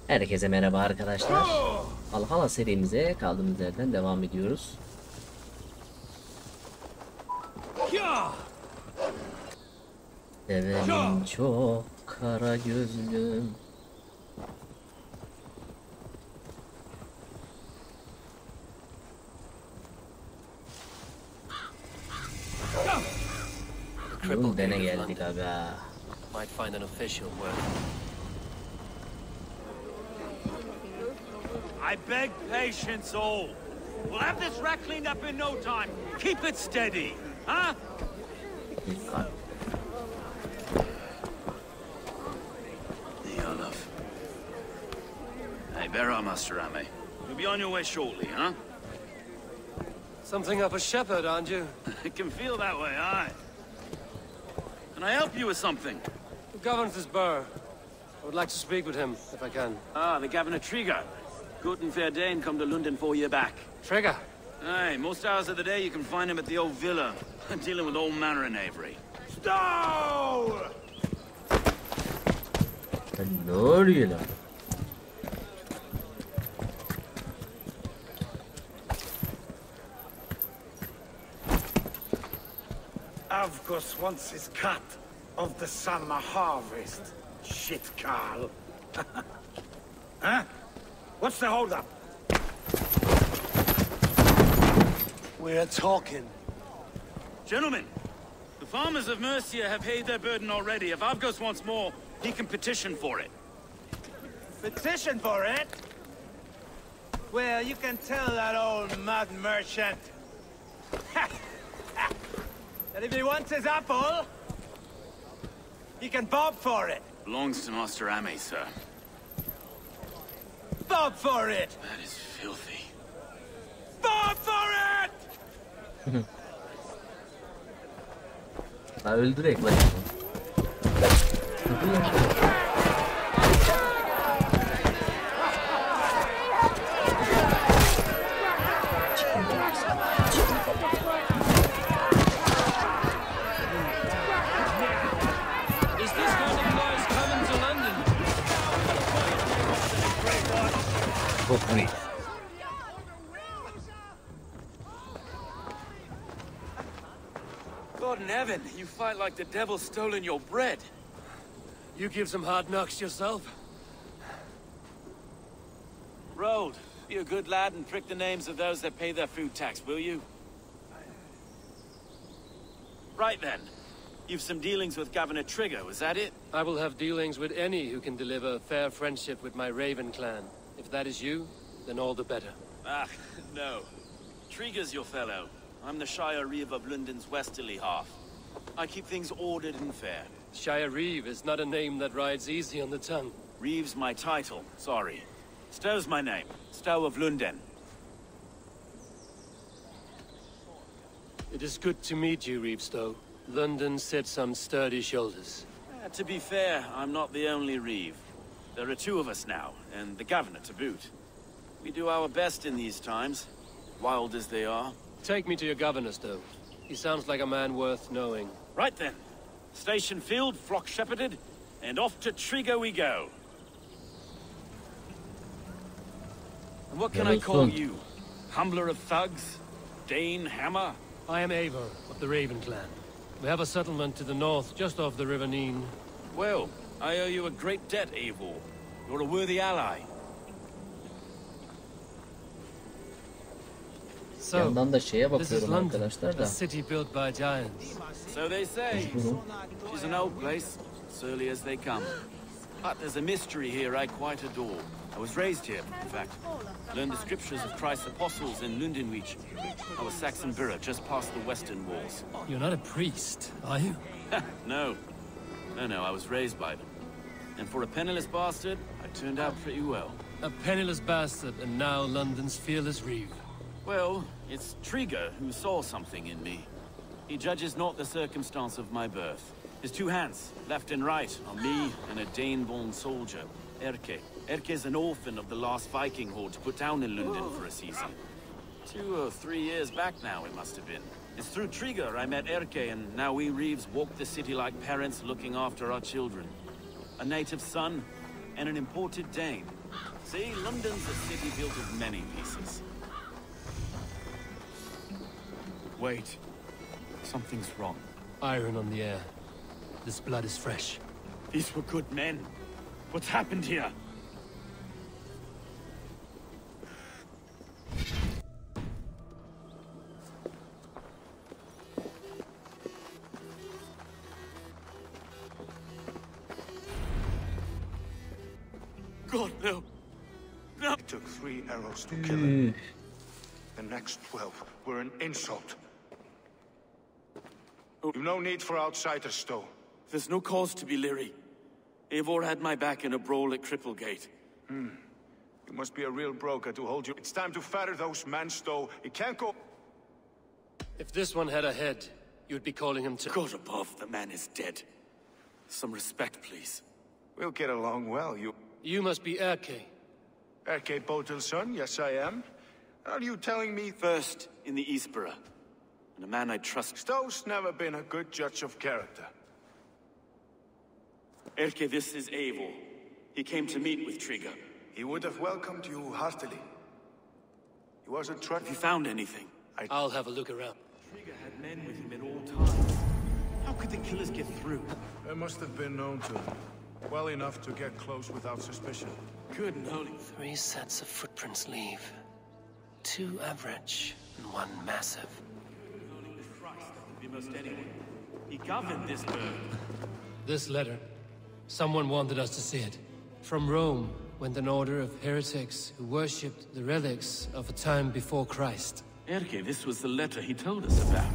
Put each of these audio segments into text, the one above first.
Herkese merhaba arkadaşlar. Valhalla serimize kaldığımız yerden devam ediyoruz. Severim çok kara gözlüm. Dene geldik aga. Might find an official work. I beg patience, all. We'll have this rat cleaned up in no time. Keep it steady, huh? Olaf. Hey, bear up, Master Ame. You'll be on your way shortly, huh? Something of a shepherd, aren't you? It can feel that way, aye. Can I help you with something? Who governs this burr? I would like to speak with him, if I can. Ah, the Governor Trigger. Good and fair Dane come to London 4 years back. Trigger? Aye, most hours of the day you can find him at the old villa, dealing with all manner in Avery. Stow! Ne oluyor lan? Avgus wants his cut of the summer harvest. Shit, Carl. Huh? What's the holdup? We're talking. Gentlemen, the farmers of Mercia have paid their burden already. If Avgus wants more, he can petition for it. Petition for it? Well, you can tell that old mud merchant that if he wants his apple, he can bob for it. Belongs to Master Ame, sir. Bob for it! That is filthy. Bob for it! Ha öldürek lan. Is this one of the boys coming to London? Çok büyük. God in heaven, you fight like the devil's stolen your bread. You give some hard knocks yourself? Road, be a good lad and prick the names of those that pay their food tax, will you? Right then. You've some dealings with Governor Trigger, was that it? I will have dealings with any who can deliver fair friendship with my Raven clan. If that is you, then all the better. Ah, no. Trigger's your fellow. I'm the Shire Reeve of London's westerly half. I keep things ordered and fair. Shire Reeve is not a name that rides easy on the tongue. Reeve's my title, sorry. Stow's my name. Stow of London. It is good to meet you, Reevestow. London sits on sturdy shoulders. To be fair, I'm not the only Reeve. There are two of us now, and the Governor to boot. We do our best in these times, wild as they are. Take me to your governor, Stow. He sounds like a man worth knowing. Right then. Station filled, flock shepherded, and off to Trigger we go. And what can I call you? Humbler of thugs? Dane Hammer? I am Eivor, of the Raven clan. We have a settlement to the north, just off the River Nene. Well, I owe you a great debt, Eivor. You're a worthy ally. So, Yandan da şeye this is bakıyorum London, arkadaşlar a da. city built by giants. So they say. She's an old place, surly as they come. But there's a mystery here I quite adore. I was raised here, in fact. Learned the scriptures of Christ's apostles in Lundenreach. I was Sakson borough, just past the western walls. You're not a priest, are you? No. No, I was raised by them. And for a penniless bastard, I turned out pretty well. A penniless bastard, and now London's fearless Reeve. Well, it's Trigger who saw something in me. He judges not the circumstance of my birth. His two hands, left and right, on me and a Dane-born soldier, Erke. Erke's an orphan of the last Viking horde put down in London for a season. 2 or 3 years back now, it must have been. It's through Trigger I met Erke, and now we Reeves walk the city like parents looking after our children. A native son, and an imported Dane. See, London's a city built of many pieces. Wait. Something's wrong. Iron on the air. This blood is fresh. These were good men. What's happened here? God, no. No. It took 3 arrows to kill him. The next 12 were an insult. You've no need for outsiders, though. There's no cause to be leery. Eivor had my back in a brawl at Cripplegate. You must be a real broker to hold you. It's time to fetter those men, Stowe. It can't go... If this one had a head, you'd be calling him to... God above, the man is dead. Some respect, please. We'll get along well, you... You must be Erke. Erke Botel's son? Yes, I am. Are you telling me... First in the Eastborough, and a man I trust. Stowe's never been a good judge of character. Erke, this is Eivor. He came to meet with Trigger. He would have welcomed you heartily. He was a trust... Have you found anything? I'll have a look around. Trigger had men with him at all times. How could the killers get through? They must have been known to him. Well enough to get close without suspicion. Good and holy. 3 sets of footprints leave. 2 average, and 1 massive. Christ, that could be most anyone. He governed this burg. This letter. Someone wanted us to see it. From Rome went an order of heretics who worshipped the relics of a time before Christ. Erke, this was the letter he told us about.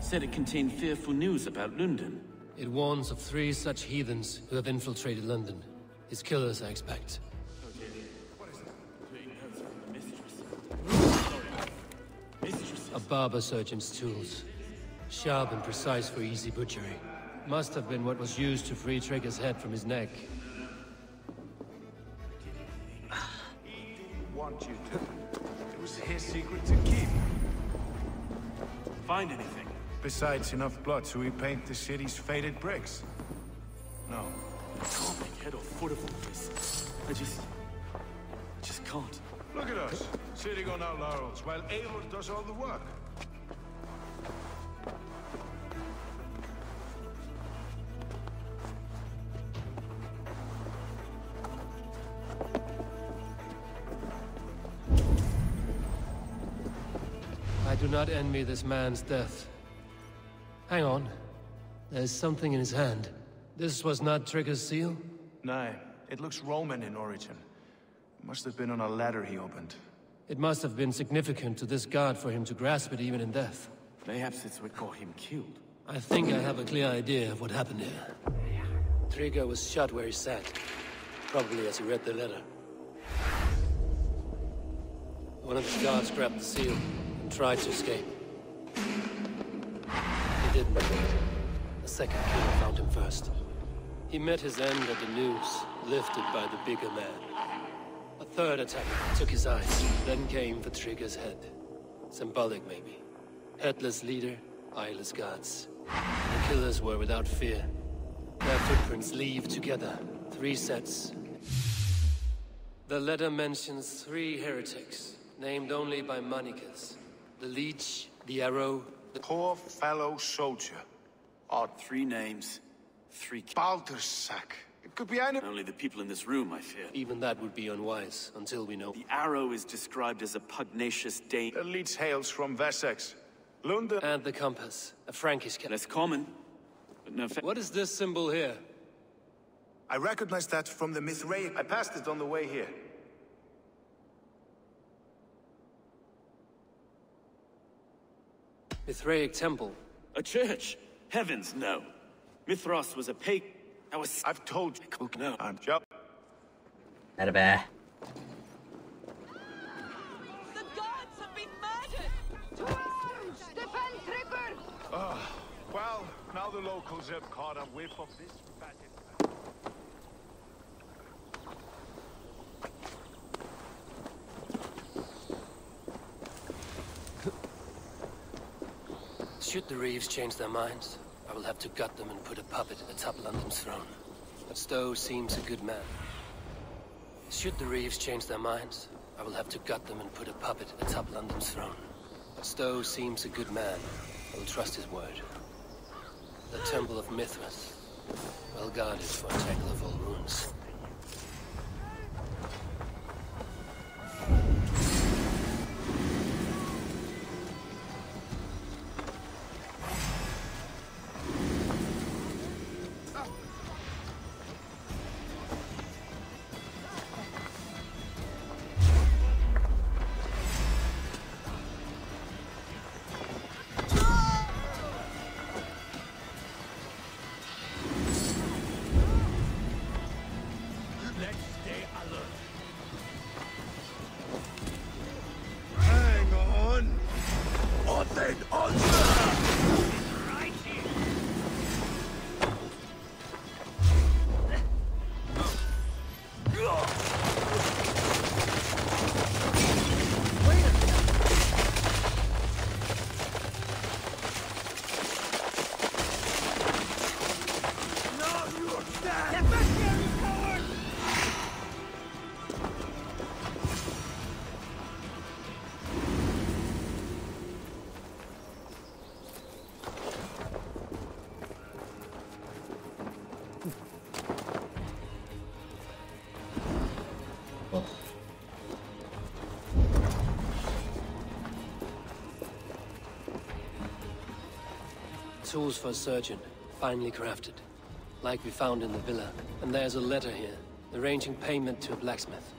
Said it contained fearful news about London. It warns of 3 such heathens who have infiltrated London. His killers, I expect. A barber surgeon's tools. Sharp and precise for easy butchery. Must have been what was used to free Trigger's head from his neck. Want you to. It was his secret to keep. Find anything? Besides enough blood to repaint the city's faded bricks. No. I can't make head or foot of all this. I just can't. Look at us, sitting on our laurels, while Eivor does all the work. I do not envy this man's death. Hang on. There's something in his hand. This was not Trigger's seal? No, it looks Roman in origin. Must have been on a ladder he opened. It must have been significant to this god for him to grasp it even in death. Perhaps it's what got him killed. I think I have a clear idea of what happened here. Trigger was shot where he sat. Probably as he read the letter. One of his guards grabbed the seal and tried to escape. He didn't. The second killer found him first. He met his end at the noose, lifted by the bigger man. A third attacker took his eyes, then came for Trigger's head. Symbolic, maybe. Headless leader, eyeless guards. The killers were without fear. Their footprints leave together. 3 sets. The letter mentions 3 heretics, named only by monikers. The leech, the arrow, the... Poor fellow soldier. Odd 3 names, 3 Baldersack. It could be any... Only the people in this room, I fear. Even that would be unwise, until we know. The arrow is described as a pugnacious Dane. The leech hails from Wessex. London... And the compass, a Frankish... Less common, but no... What is this symbol here? I recognize that from the Mithraic. I passed it on the way here. Mithraic temple. A church? Heavens, no. Mithras was a pagan. I've told you. No. I'm Joe. Hadi be. The gods have been murdered! To arms! Defend Trigger! Well, now the locals have caught a whiff of this fatted... Should the Reeves change their minds, I will have to gut them and put a puppet atop London's throne. But Stowe seems a good man. Should the Reeves change their minds, I will have to gut them and put a puppet atop London's throne. But Stowe seems a good man. I will trust his word. The Temple of Mithras, well guarded for attack of all ruins. Tools for a surgeon, finely crafted, like we found in the villa. And there's a letter here, arranging payment to a blacksmith.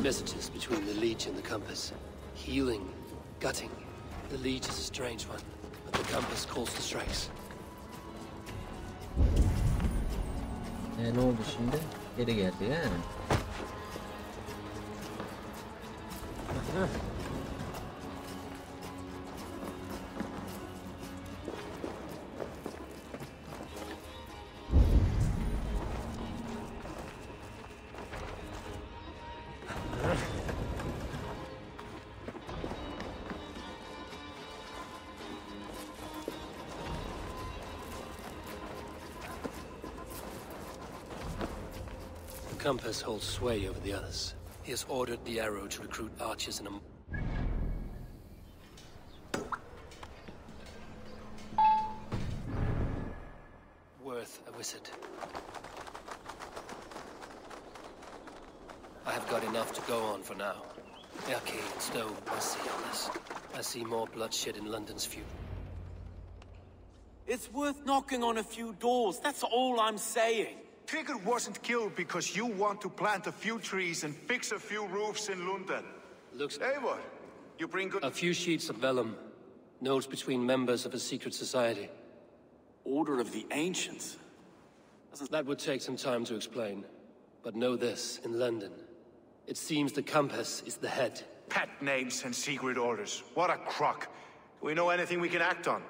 Messages between the leech and the compass. Healing, gutting. The leech is a strange one, but the compass calls the strikes. Ne oldu şimdi? Geri geldi ya. The compass holds sway over the others. He has ordered the arrow to recruit archers in a... worth a visit. I have got enough to go on for now. Erke and Stowe must see on this. I see more bloodshed in London's feud. It's worth knocking on a few doors, that's all I'm saying. Trigger wasn't killed because you want to plant a few trees and fix a few roofs in London. Looks... Eivor, you bring good... A few sheets of vellum. Notes between members of a secret society. Order of the Ancients? That would take some time to explain. But know this, in London, it seems the compass is the head. Pet names and secret orders. What a crock. Do we know anything we can act on?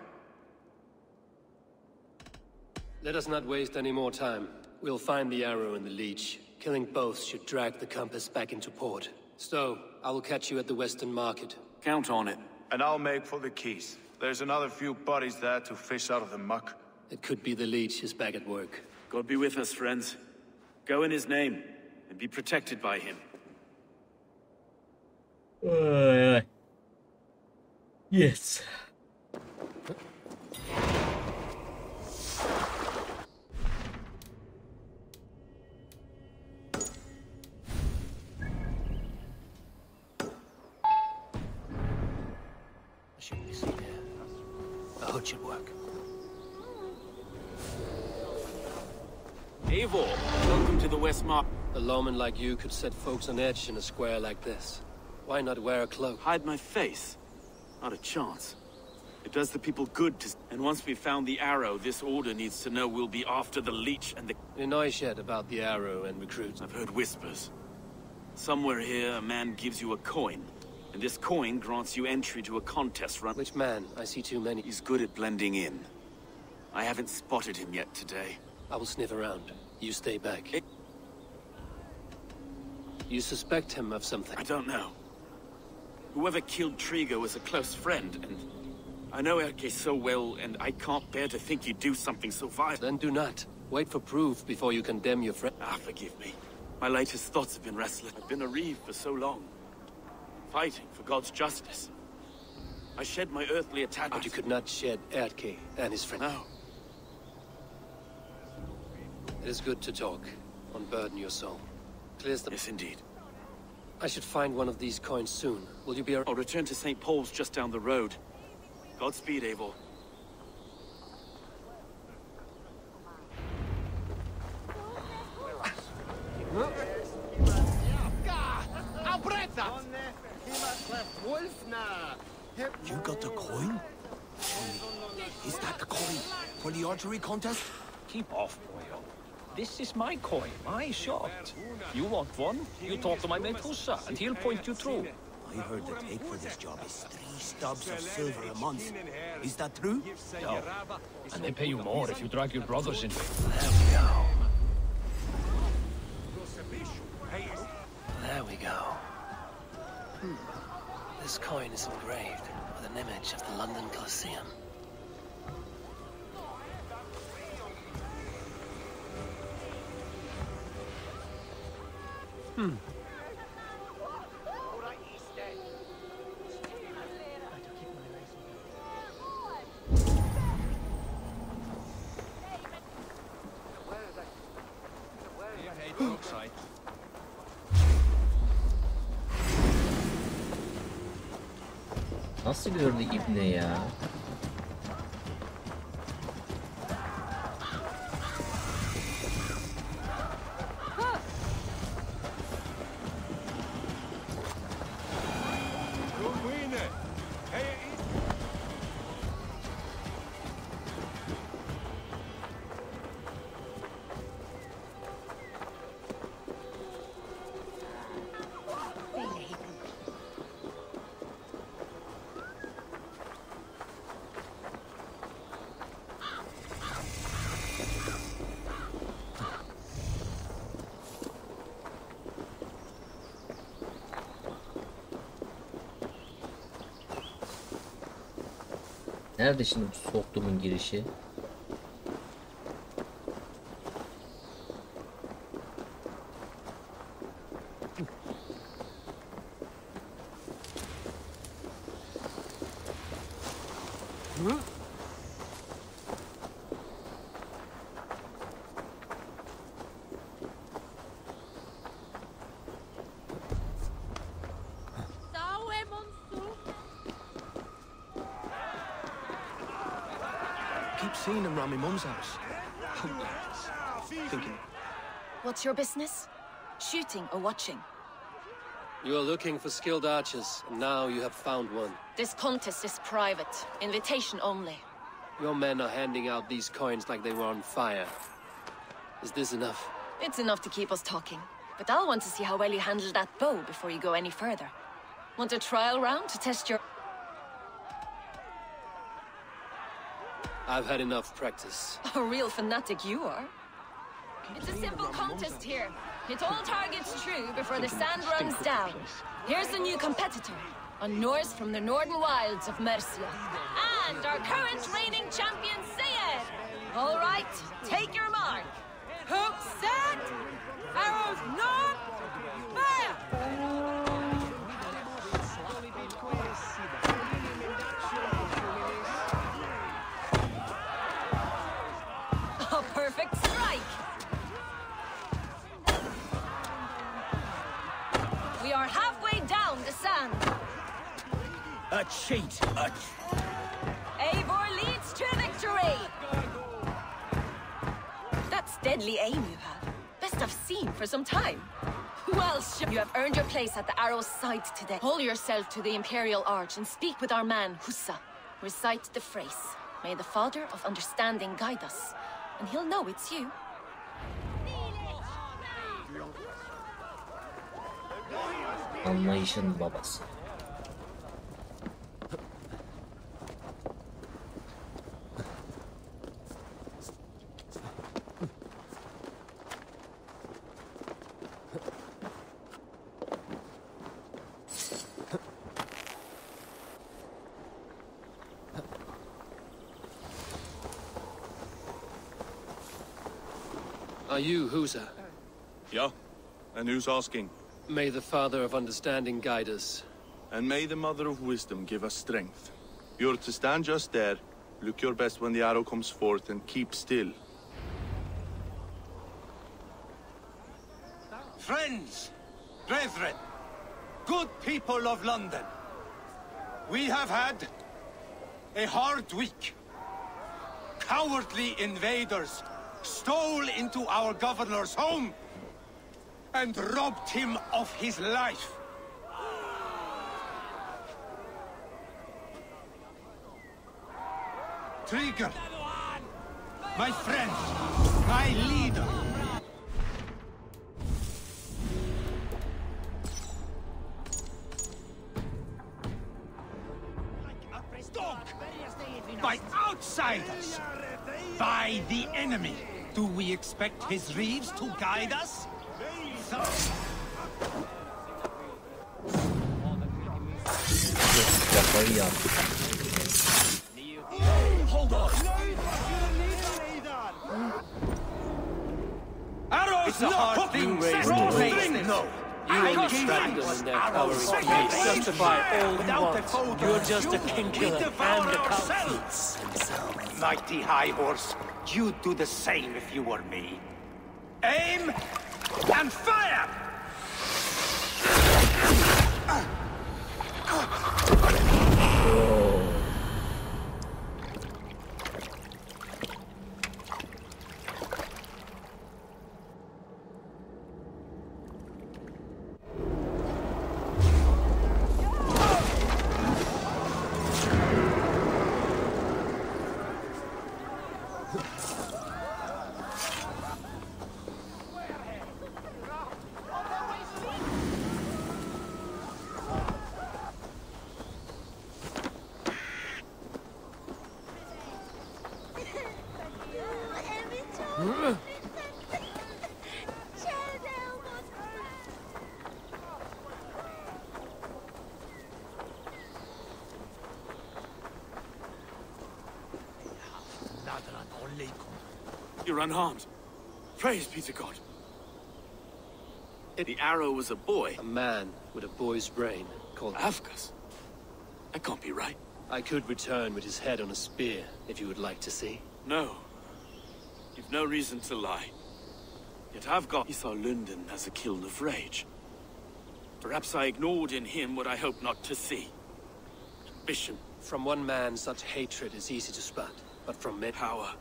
Let us not waste any more time. We'll find the arrow and the leech. Killing both should drag the compass back into port. Stowe, I will catch you at the Western Market. Count on it. And I'll make for the keys. There's another few bodies there to fish out of the muck. It could be the leech is back at work. God be with us, friends. Go in his name, and be protected by him. Yes. Shouldn't be seen here. A hood should work. Eivor, welcome to the West Mark. A lawman like you could set folks on edge in a square like this. Why not wear a cloak? Hide my face? Not a chance. It does the people good to... And once we've found the arrow, this order needs to know we'll be after the leech and the... Any noise yet about the arrow and recruits? I've heard whispers. Somewhere here, a man gives you a coin. And this coin grants you entry to a contest run. Which man? I see too many. He's good at blending in. I haven't spotted him yet today. I will sniff around. You stay back. You suspect him of something? I don't know. Whoever killed Trigo was a close friend, and I know Erke so well, and I can't bear to think he'd do something so vile. Then do not. Wait for proof before you condemn your friend. Ah, forgive me. My latest thoughts have been restless. I've been a reeve for so long, fighting for God's justice. I shed my earthly attachment. But you could not shed Erke and his friend. No. It is good to talk. Unburden your soul. Clears the... Yes, indeed. I should find one of these coins soon. Will you be... I'll return to St. Paul's just down the road. Godspeed, Eivor. You got the coin? Is that the coin for the archery contest? Keep off, boyo. This is my coin, my shot. You want one? You talk to my mate Hussa, and he'll point you through. I heard the take for this job is 3 stubs of silver a month. Is that true? No. And they pay you more if you drag your brothers in. There we go. There we go. This coin is engraved with an image of the London Colosseum. Nasıl gördü ibne ya? Nerede şimdi bu soktuğumun girişi? Keep seeing him around my mum's house. Thinking. What's your business? Shooting or watching? You are looking for skilled archers, and now you have found one. This contest is private. Invitation only. Your men are handing out these coins like they were on fire. Is this enough? It's enough to keep us talking. But I'll want to see how well you handle that bow before you go any further. Want a trial round to test your... I've had enough practice. A real fanatic you are. It's a simple contest here. Hit all targets true before the sand runs down. Here's the new competitor, a Norse from the northern wilds of Mercia. And our current reigning champion, Sayed. All right, take your mark. Hook set, arrows north, fire! A perfect strike! We are halfway down the sand. A cheat! Eivor leads to victory! That's deadly aim you have. Best I've seen for some time. Well, you have earned your place at the arrow's side today. Hold yourself to the Imperial Arch and speak with our man, Hussa. Recite the phrase. May the Father of Understanding guide us. And he'll know it's you. Anlayışın babası. Are you Husa? Yeah? And who's asking? May the Father of Understanding guide us. And may the Mother of Wisdom give us strength. You're to stand just there, look your best when the arrow comes forth, and keep still. Friends, brethren, good people of London, we have had a hard week. Cowardly invaders stole into our governor's home and robbed him of his life. Trigger, my friend, my leader. By outsiders! By the enemy! Do we expect his reeves to guide us? Hold on! Arrows are hard things to face. No! You understand them in their cowering face. Justify all you want. You're just a kingkiller and a coward. Mighty high horse, you'd do the same if you were me. Aim and fire! You're unharmed. Praise be to God. The arrow was a boy. A man with a boy's brain called Afghans? That can't be right. I could return with his head on a spear, if you would like to see. No. You've no reason to lie. Yet Avgar, he saw London as a kiln of rage. Perhaps I ignored in him what I hoped not to see. Ambition. From one man, such hatred is easy to spot, but from men... Power.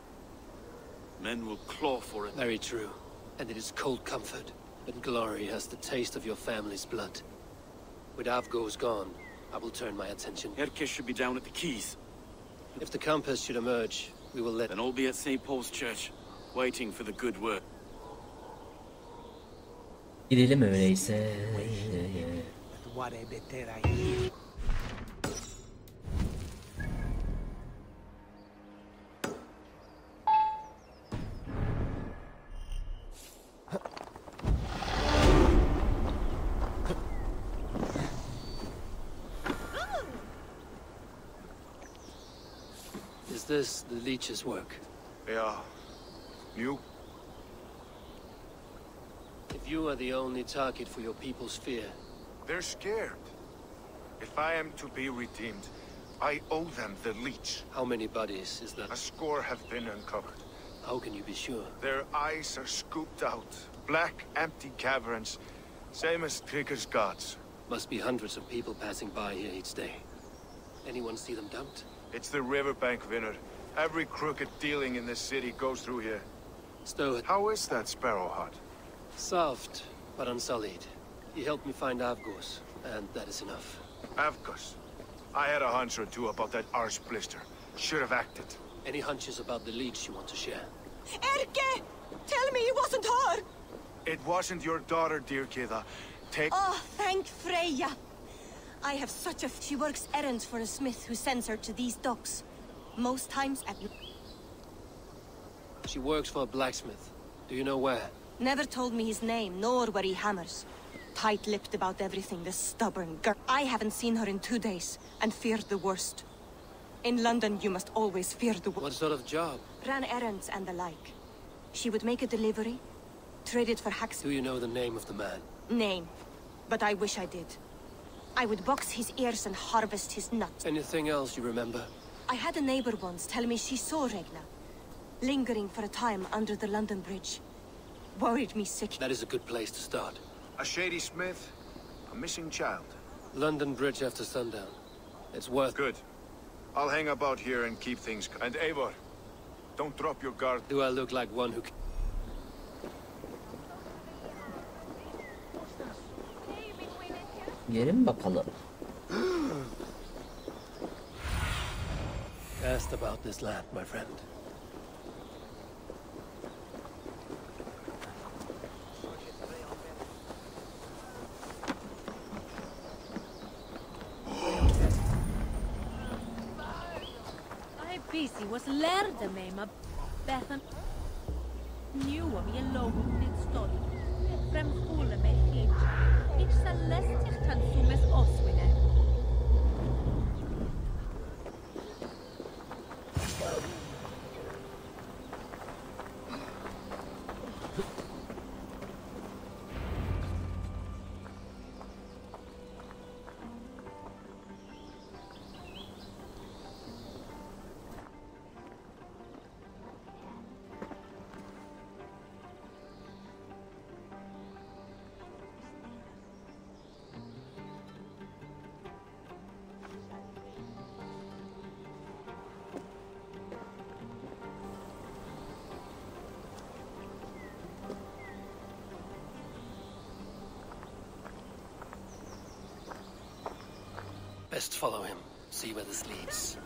Men will claw for it. Very true. And it is cold comfort that glory has the taste of your family's blood. With Avgo's gone, I will turn my attention. Erke should be down at the keys. If the Compass should emerge, we will let... Then all be at St. Paul's Church, waiting for the good word. Gidelim öyleyse. Is this the leech's work? Yeah. You? If you are the only target for your people's fear... They're scared. If I am to be redeemed, I owe them the leech. How many bodies is that? A score have been uncovered. How can you be sure? Their eyes are scooped out. Black, empty caverns. Same as Trigger's gods. Must be hundreds of people passing by here each day. Anyone see them dumped? It's the riverbank, Vinner. Every crooked dealing in this city goes through here. Stow it. How is that sparrow hut? Soft, but unsullied. He helped me find Avgos, and that is enough. Avgos. I had a hunch or two about that arse blister. Should have acted. Any hunches about the leech you want to share? Erke! Tell me it wasn't her! It wasn't your daughter, dear Kida. Take... Oh, thank Thank Freya. I have such a... She works errands for a smith who sends her to these docks. Most times at... She works for a blacksmith. Do you know where? Never told me his name, nor where he hammers. Tight-lipped about everything, the stubborn girl. I haven't seen her in 2 days, and feared the worst. In London, you must always fear the worst. What sort of job? Ran errands and the like. She would make a delivery, trade it for hacks. Do you know the name of the man? Name. But I wish I did. I would box his ears and harvest his nuts. Anything else you remember? I had a neighbor once tell me she saw Regna, lingering for a time under the London Bridge. Worried me sick. That is a good place to start. A shady smith, a missing child. London Bridge after sundown. It's worth... Good. I'll hang about here and keep things... And Eivor, don't drop your guard. Do I look like one who... Gelin bakalım. Asked about this land, my friend. Busy was lärde mig med Bethan knew of yellow nit story. Främst håller mig hit. It's celestial consumes oswine. Best follow him. See where this leads.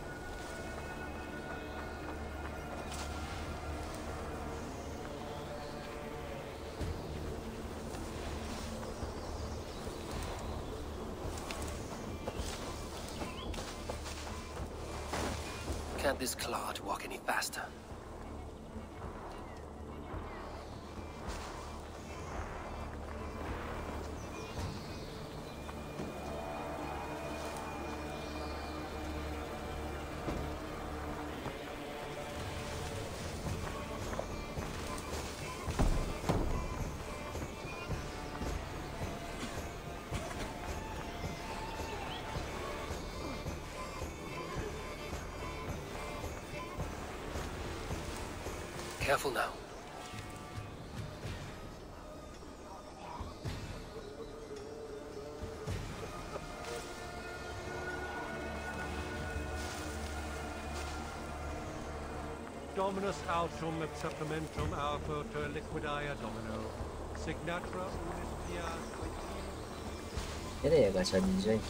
Can't this clod walk any faster? Careful now. Dominus autum et supplementum alpha ter liquidia domino. Signatra unis pia. Nereye kaçabilecek?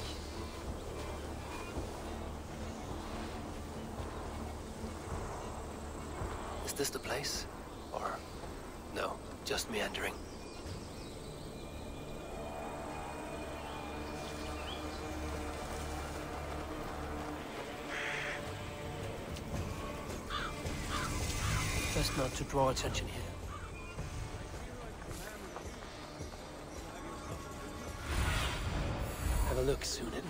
Is this the place? Or... no, just meandering? Best not to draw attention here. Have a look, Sunan.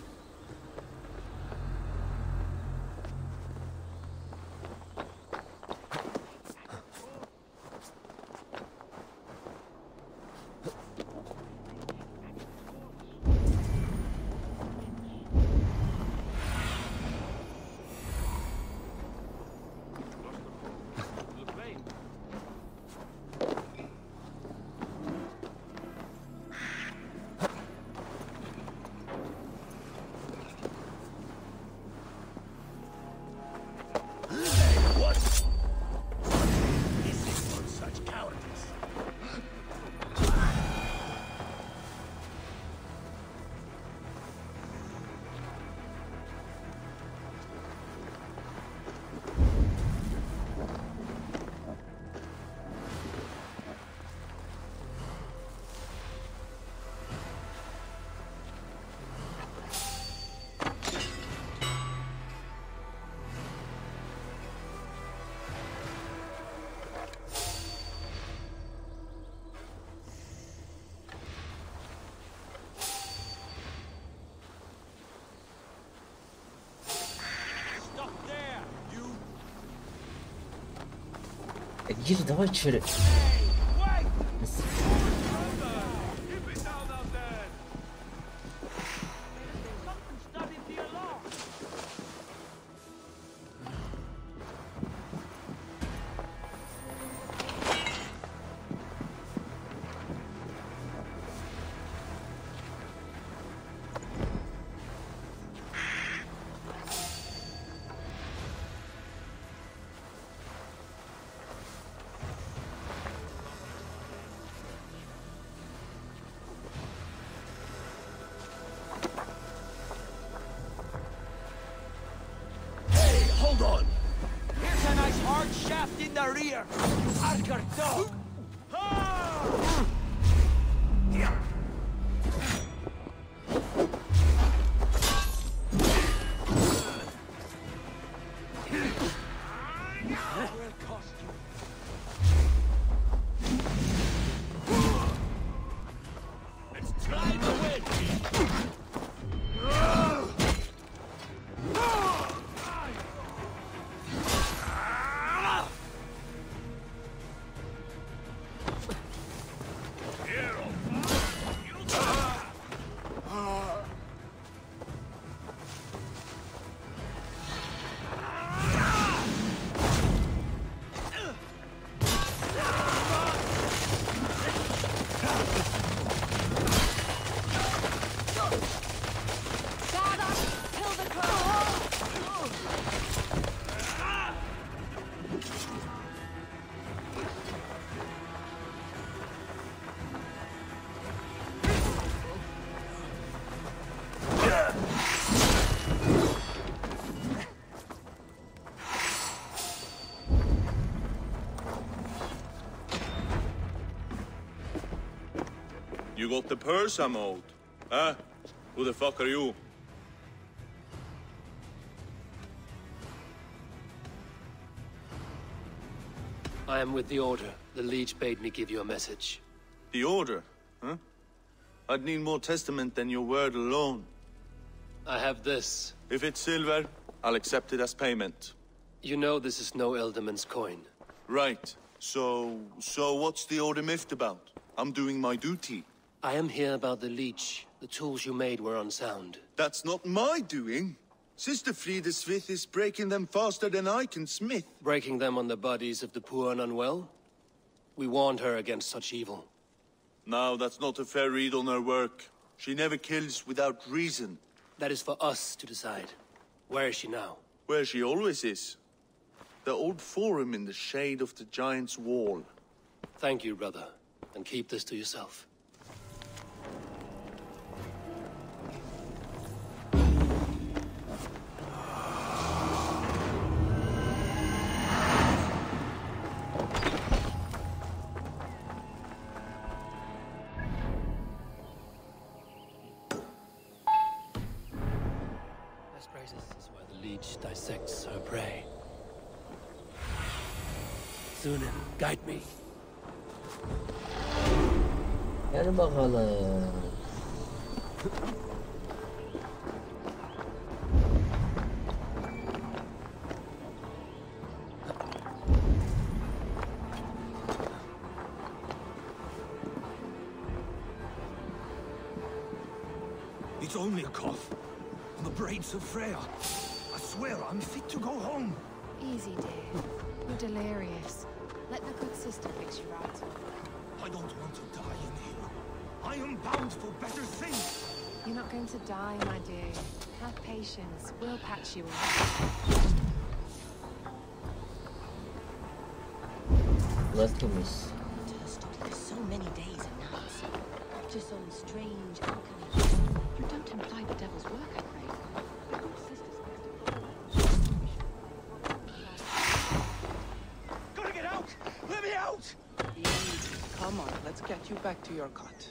Gir daha içeri. Hold on! Here's a nice hard shaft in the rear! Harker dog! You got the purse I'm owed? Huh? Who the fuck are you? I am with the Order. The Leech bade me give you a message. The Order? Huh? I'd need more testament than your word alone. I have this. If it's silver, I'll accept it as payment. You know this is no Elderman's coin. Right. So what's the Order miffed about? I'm doing my duty. I am here about the Leech. The tools you made were unsound. That's not my doing. Sister Frida Smith is breaking them faster than I can smith. Breaking them on the bodies of the poor and unwell? We warned her against such evil. No, that's not a fair read on her work. She never kills without reason. That is for us to decide. Where is she now? Where she always is. The old forum in the shade of the giant's wall. Thank you, brother. And keep this to yourself. This is where the Leech dissects her prey. Sunan, guide me. Gel bakalım. It's only a cough. On the braids of Freya. I swear I'm fit to go home. Easy, dear. You're delirious. Let the good sister fix you right. I don't want to die in here. I am bound for better things. You're not going to die, my dear. Have patience. We'll patch you up. Let's do this. For so many days and nights. To some strange alchemy. You don't imply the devil's work, I pray. The good sisters Gotta get out! Let me out! Easy. Come on, let's get you back to your cot.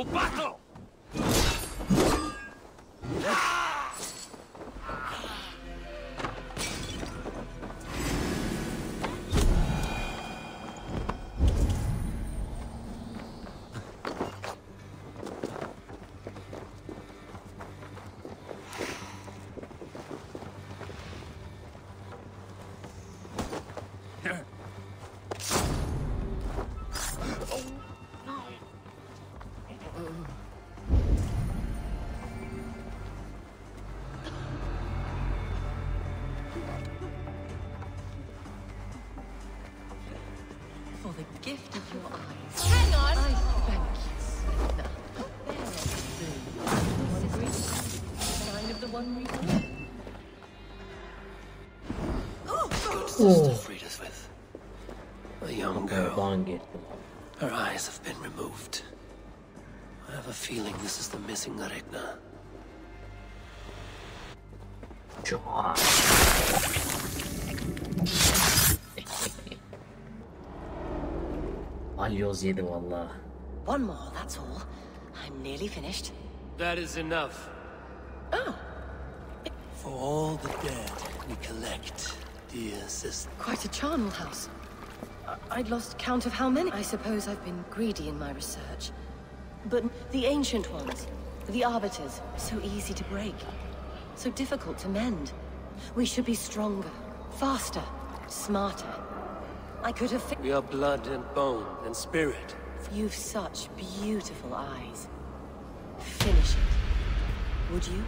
To battle! For the gift of your eyes. Hang on! I thank you. Sign of the one we want. Good sister freed us with. A young girl. Her eyes have been removed. I have a feeling this is the missing Regna. Alyoz yedi valla. One more, that's all. I'm nearly finished. That is enough. Oh. For all the dead we collect, dear sister. Quite a charnel house. I'd lost count of how many. I suppose I've been greedy in my research. But the ancient ones, the arbiters, so easy to break. So difficult to mend. We should be stronger, faster, smarter. I could have We are blood and bone and spirit. You've such beautiful eyes. Finish it. Would you?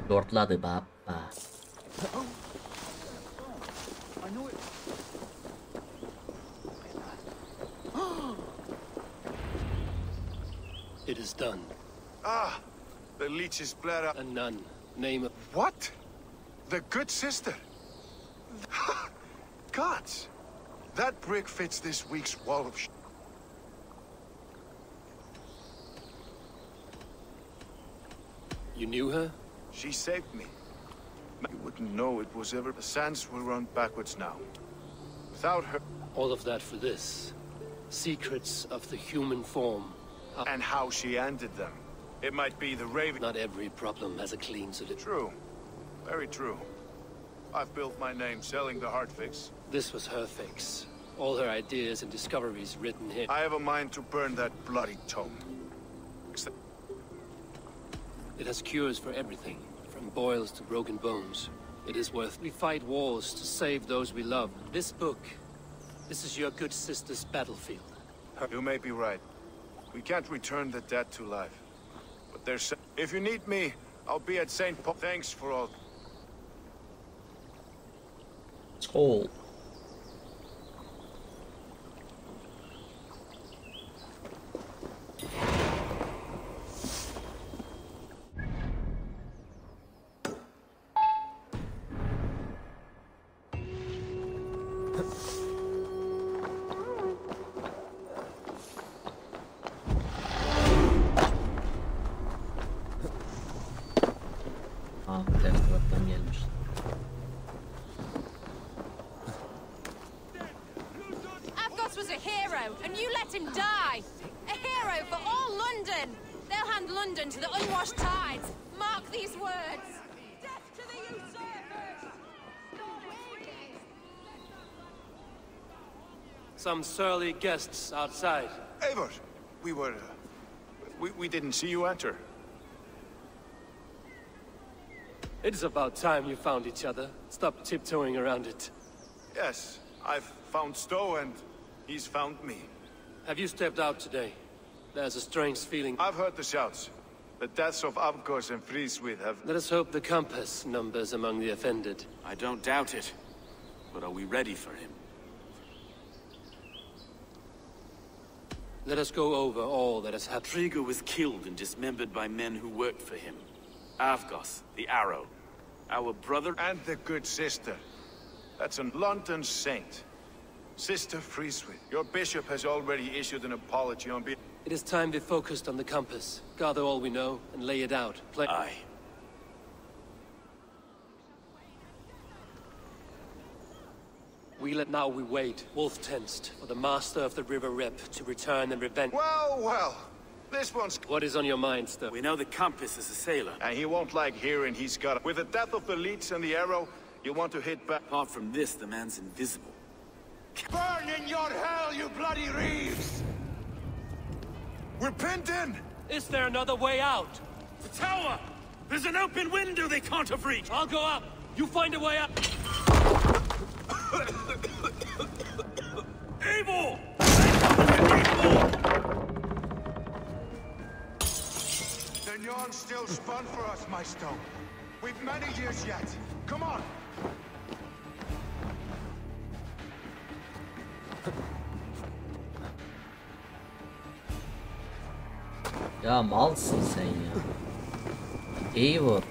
Lordladı baba. It is done. Ah, the leech's bladder. A nun. Name of... What? The good sister? Gods! That brick fits this week's wall of You knew her? She saved me. You wouldn't know it was ever... The sands will run backwards now. Without her... All of that for this. Secrets of the human form. And how she ended them. It might be the raven... Not every problem has a clean solution. True. Very true. I've built my name selling the heart fix. This was her fix. All her ideas and discoveries written here. I have a mind to burn that bloody tome. It has cures for everything, from boils to broken bones. It is worth... We fight wars to save those we love. This book, this is your good sister's battlefield. You may be right. We can't return the dead to life. But there's... If you need me, I'll be at St. Paul. Thanks for all... Oh. Was a hero, and you let him die. A hero for all London. They'll hand London to the unwashed tides. Mark these words. Death to the usurpers. Some surly guests outside. Eivor, we were... We didn't see you enter. It's about time you found each other. Stop tiptoeing around it. Yes, I've found Stowe and... He's found me. Have you stepped out today? There's a strange feeling. I've heard the shouts. The deaths of Avgos and Friswith have... Let us hope the compass numbers among the offended. I don't doubt it. But are we ready for him? Let us go over all that has happened. Triga was killed and dismembered by men who worked for him. Avgos, the Arrow. Our brother... And the good sister. That's a London saint. Sister Frieswith, your bishop has already issued an apology on behalf. It is time we focused on the compass. Gather all we know and lay it out. Aye. Now we wait, wolf-tensed, for the master of the River Rep to return and revenge. Well, well. This one's... What is on your mind, Sir? We know the compass is a sailor. And he won't like hearing he's got... With the death of the leech and the arrow, you want to hit back... Apart from this, the man's invisible. Burn in your hell, you bloody reeves! We're pinned in! Is there another way out? The tower! There's an open window they can't have reached! I'll go up! You find a way up! Eivor! The yarn's still spun for us, my stone. We've many years yet. Come on! Ya malsın sen ya. Eivor.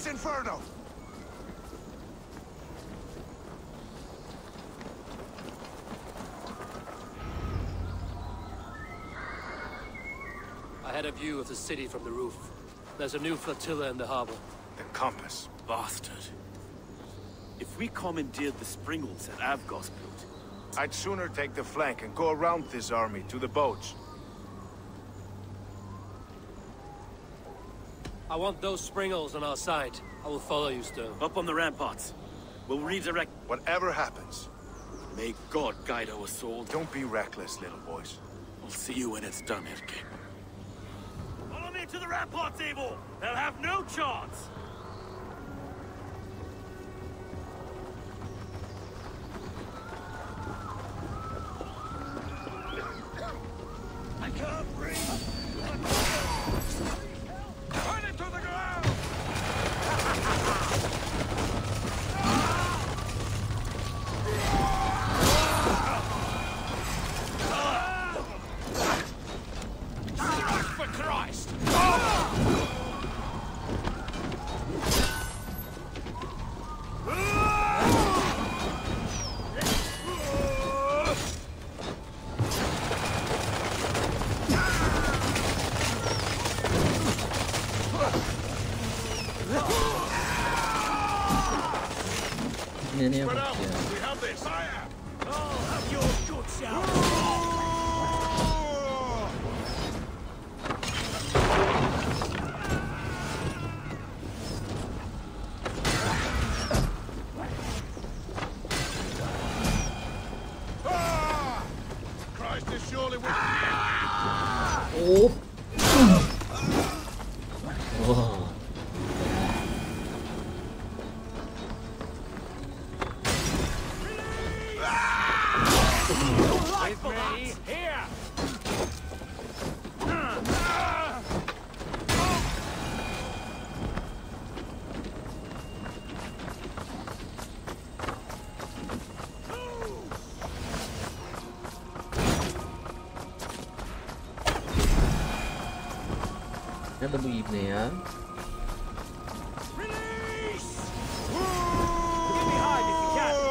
Inferno! I had a view of the city from the roof. There's a new flotilla in the harbor. The compass. Bastard. If we commandeered the springles at Avgosport, I'd sooner take the flank and go around this army to the boats. I want those springles on our side. I will follow you, Stone. Up on the ramparts. We'll redirect... Whatever happens. May God guide our souls. Don't be reckless, little boys. I'll see you when it's done, Erke. Follow me to the ramparts, Eivor! They'll have no chance! I can't breathe! Turn it to the ground! For Christ! Nereye bak ya? We have this! Fire! I'll have your good shout! Christ is surely with Oh. Oh. With me, here! Nerede bu ibne ya? Get behind if you can!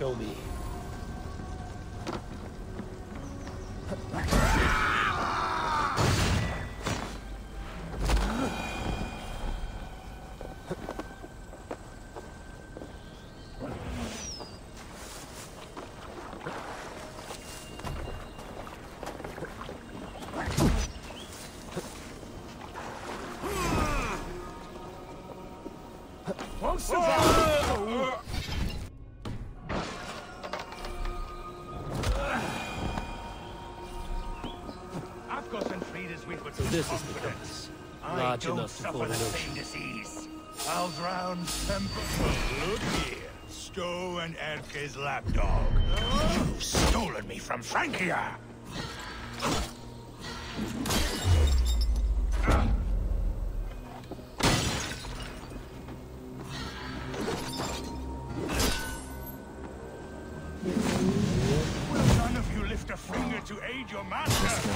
Show me. So this is the compass. Large enough to fall an ocean. Disease. I'll drown temper. Look here, Stowe and Erke's lapdog. You've stolen me from Frankia. Will none of you lift a finger to aid your master?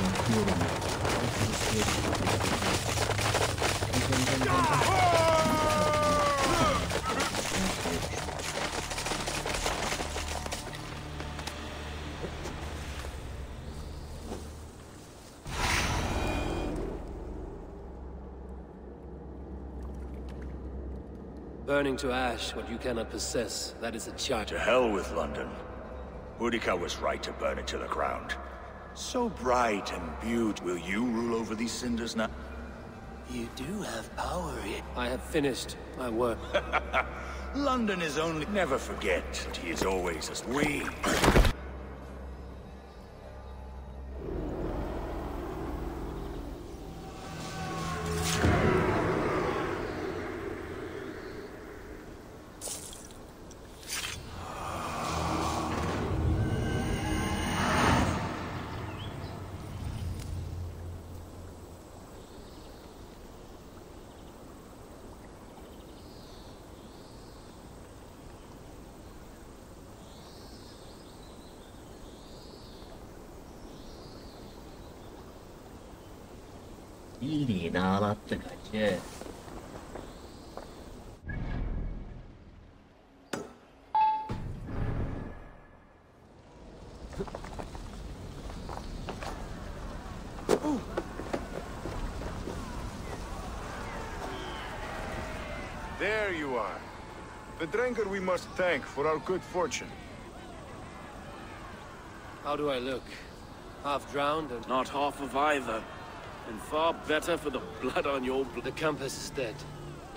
Burning to ash what you cannot possess, that is a charge. To hell with London. Boudica was right to burn it to the ground. So bright and beautiful. Will you rule over these cinders now? You do have power here. I have finished my work. London is only... Never forget that he is always as we. Bildiğin ağlattı kaçı. There you are. The drinker we must thank for our good fortune. How do I look? Half drowned and... Not half of either. And far better for the blood on your The compass is dead.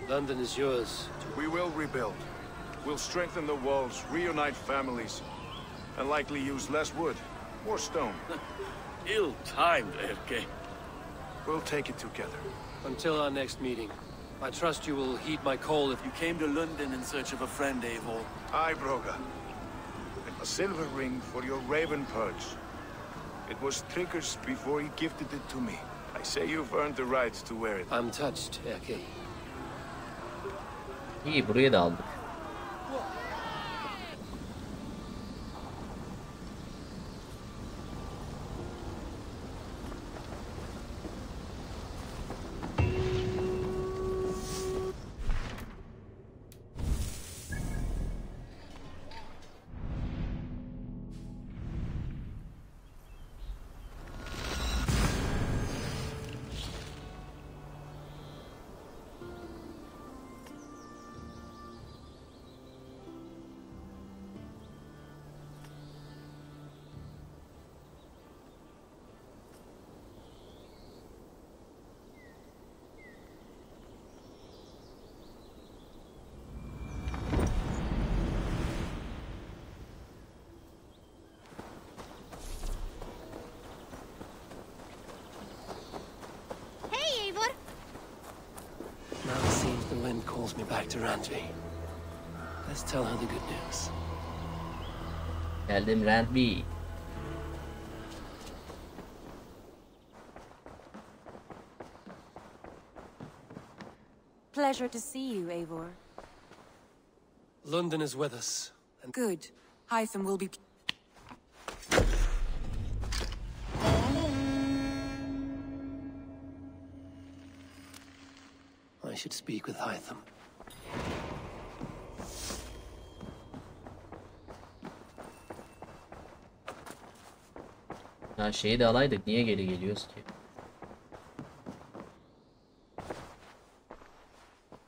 London is yours. We will rebuild. We'll strengthen the walls, reunite families, and likely use less wood, more stone. Ill-timed, Erke. We'll take it together. Until our next meeting. I trust you will heed my call if You came to London in search of a friend, Eivor. Aye, Broga. A silver ring for your raven perch. It was Trigger's before he gifted it to me. I say you've earned the right to wear it. I'm touched, Erke. İyi, burayı da aldık. Now it seems the wind calls me back to Randvi. Let's tell her the good news. Geldim Randvi. Pleasure to see you, Eivor. London is with us. And Good. Hytham will be... I should speak with Hytham. Ha şeyi de alaydık. Niye geri geliyoruz ki?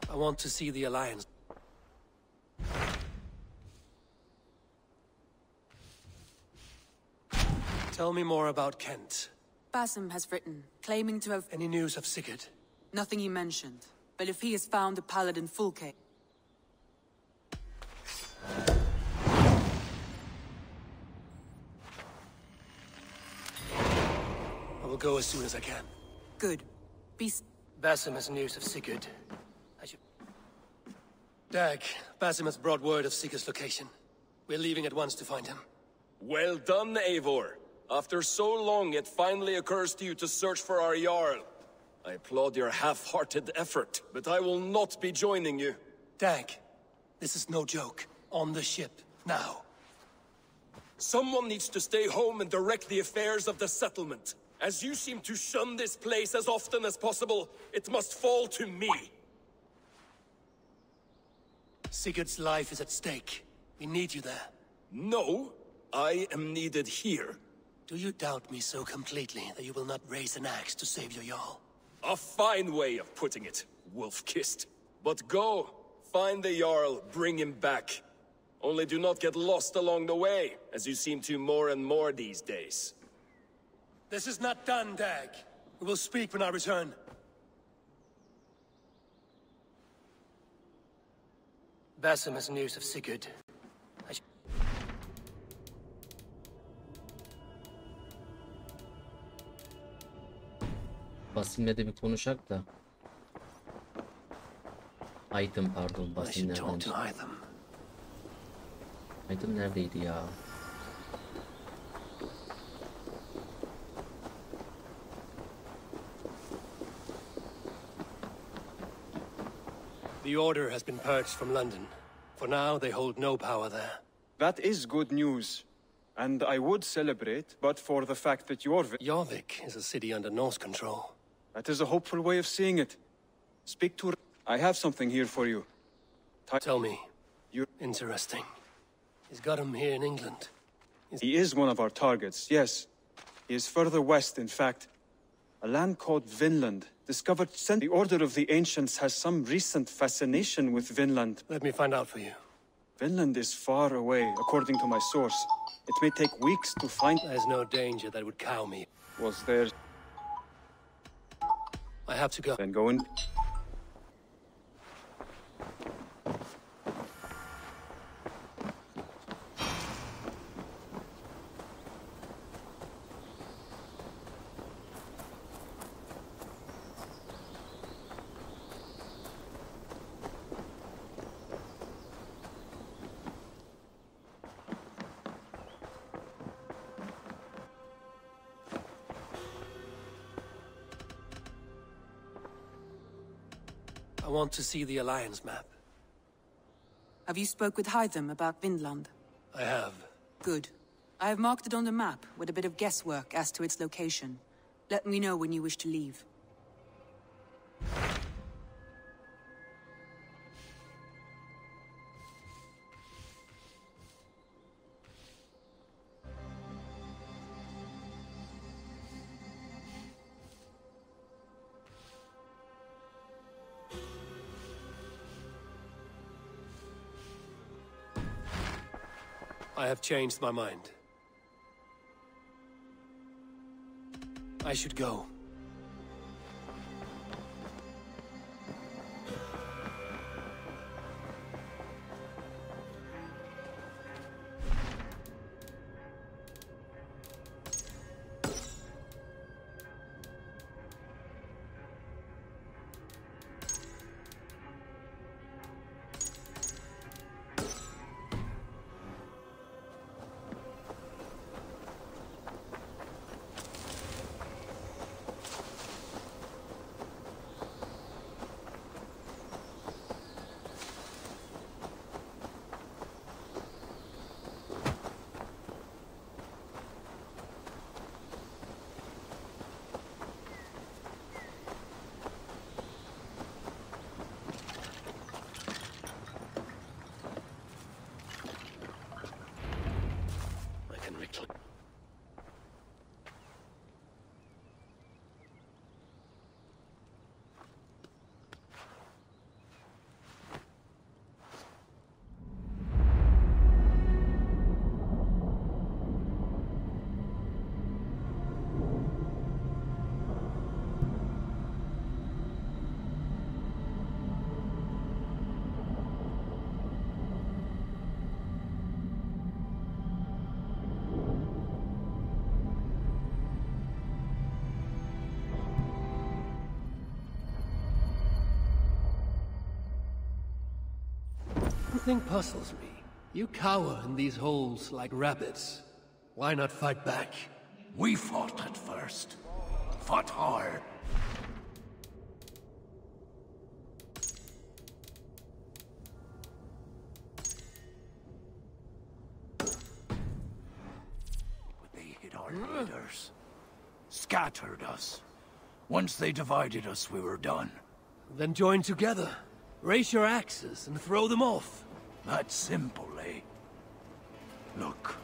I want to see the Alliance. Tell me more about Kent. Basim has written, claiming to have... Any news of Sigurd? Nothing he mentioned. But if he has found a paladin Fulke... I will go as soon as I can. Good. Basim has news of Sigurd. Dag, Basim has brought word of Sigurd's location. We're leaving at once to find him. Well done, Eivor. After so long, it finally occurs to you to search for our Jarl. I applaud your half-hearted effort, but I will not be joining you. Dag, this is no joke. On the ship, now. Someone needs to stay home and direct the affairs of the settlement. As you seem to shun this place as often as possible, it must fall to me. Sigurd's life is at stake. We need you there. No, I am needed here. Do you doubt me so completely that you will not raise an axe to save your Jarl? A fine way of putting it, wolf-kissed. But go, find the Jarl, bring him back. Only do not get lost along the way, as you seem to more and more these days. This is not done, Dag. We will speak when I return. Basim has news of Sigurd. Basim'le de bir konuşak da. Item pardon, Basim nereden çıktı? Item neredeydi ya? The Order has been purged from London. For now, they hold no power there. That is good news. And I would celebrate, but for the fact that Jorvik is a city under Norse control. That is a hopeful way of seeing it. Speak to... I have something here for you. Tell me. Interesting. He's got him here in England. He is one of our targets, yes. He is further west, in fact. A land called Vinland, discovered the Order of the Ancients has some recent fascination with Vinland. Let me find out for you. Vinland is far away, according to my source. It may take weeks to find... There's no danger that would cow me. Was there... I have to go. Then go in... I want to see the Alliance map. Have you spoke with Hytham about Vinland? I have. Good. I have marked it on the map with a bit of guesswork as to its location. Let me know when you wish to leave. I have changed my mind. I should go. Something puzzles me. You cower in these holes like rabbits. Why not fight back? We fought at first. Fought hard. But they hit our leaders. Scattered us. Once they divided us, we were done. Then join together. Raise your axes and throw them off. That's simple, eh? Look,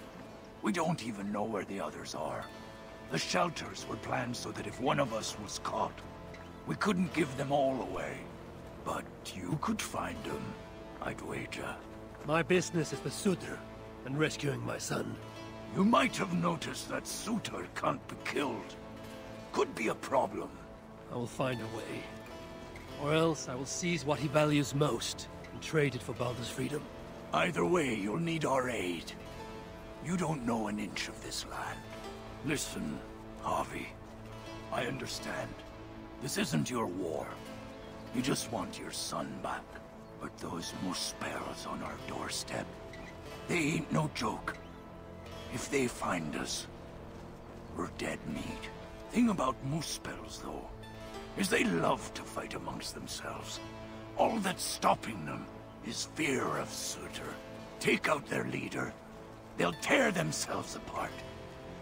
we don't even know where the others are. The shelters were planned so that if one of us was caught, we couldn't give them all away. But you could find them, I'd wager. My business is with Sutter and rescuing my son. You might have noticed that Sutter can't be killed. Could be a problem. I will find a way. Or else I will seize what he values most and trade it for Baldur's freedom. Either way, you'll need our aid. You don't know an inch of this land. Listen, Harvey. I understand. This isn't your war. You just want your son back. But those Muspels on our doorstep, they ain't no joke. If they find us, we're dead meat. Thing about Muspels, though, is they love to fight amongst themselves. All that's stopping them is fear of Sutter. Take out their leader, they'll tear themselves apart.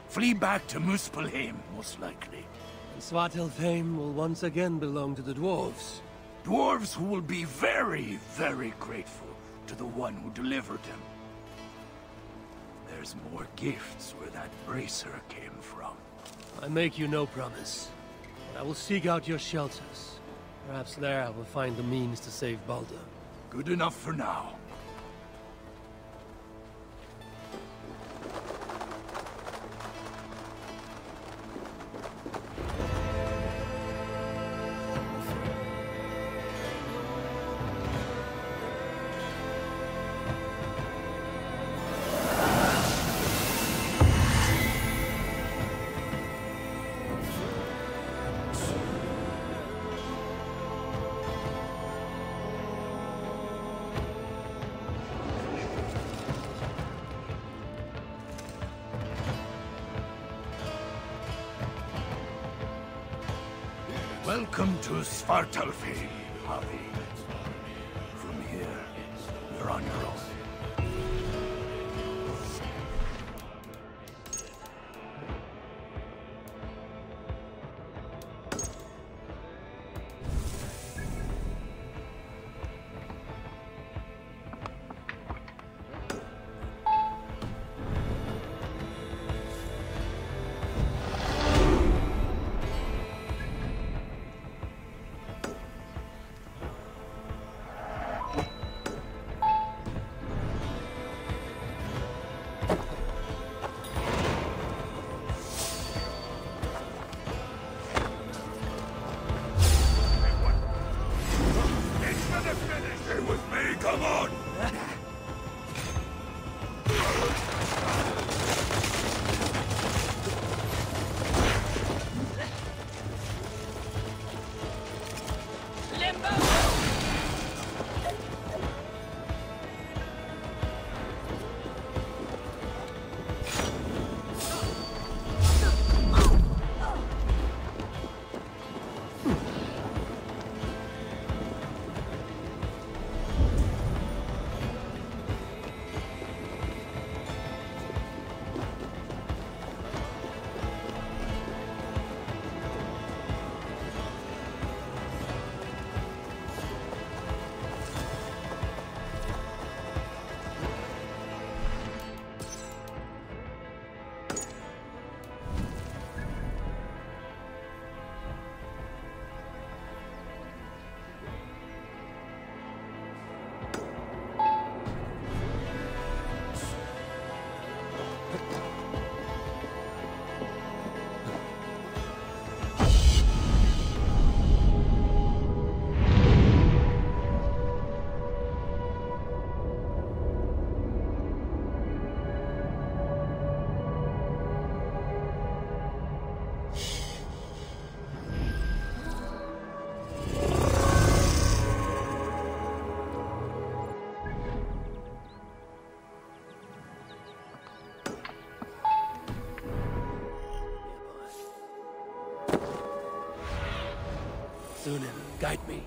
Flee back to Muspelheim, most likely. And Svartalfheim will once again belong to the dwarves. Dwarves who will be very, very grateful to the one who delivered him. There's more gifts where that bracer came from. I make you no promise. I will seek out your shelters. Perhaps there I will find the means to save Baldur. Good enough for now. Welcome to Svartalfheim, Harvey. From here, you're on your own. Sunan, guide me.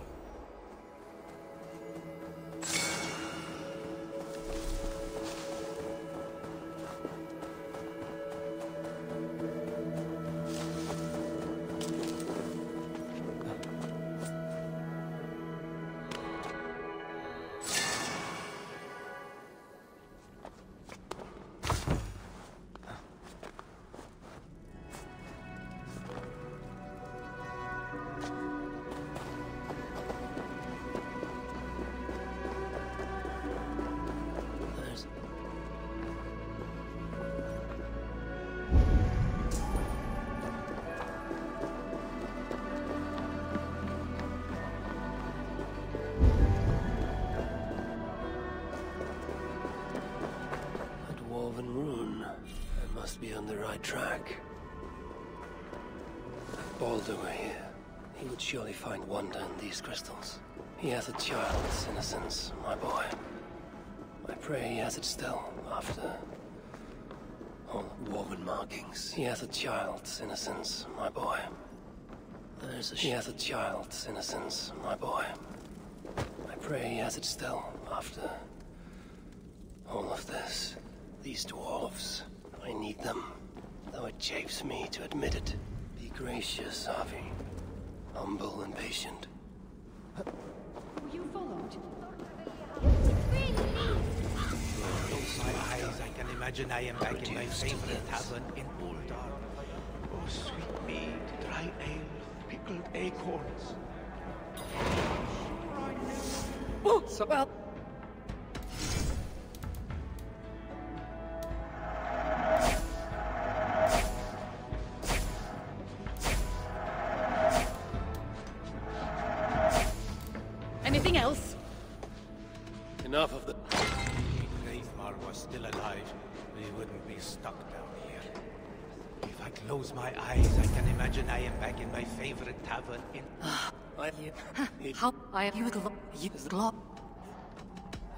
Be on the right track. If Baldur were here, he would surely find wonder in these crystals. He has a child's innocence, my boy. I pray he has it still, after all the woven markings. He has a child's innocence, my boy. He has a child's innocence, my boy. I pray he has it still, after all of this. These dwarves. I need them, though it chafes me to admit it. Be gracious, Harvey. Humble and patient. You followed? Close my eyes, I can imagine I am back in my favorite tavern in Uldar. Oh, sweet mead, dry ale, pickled acorns. Oh, so well. Anything else? Enough of the... If Eivor was still alive, we wouldn't be stuck down here. If I close my eyes, I can imagine I am back in my favorite tavern in... How I you glop.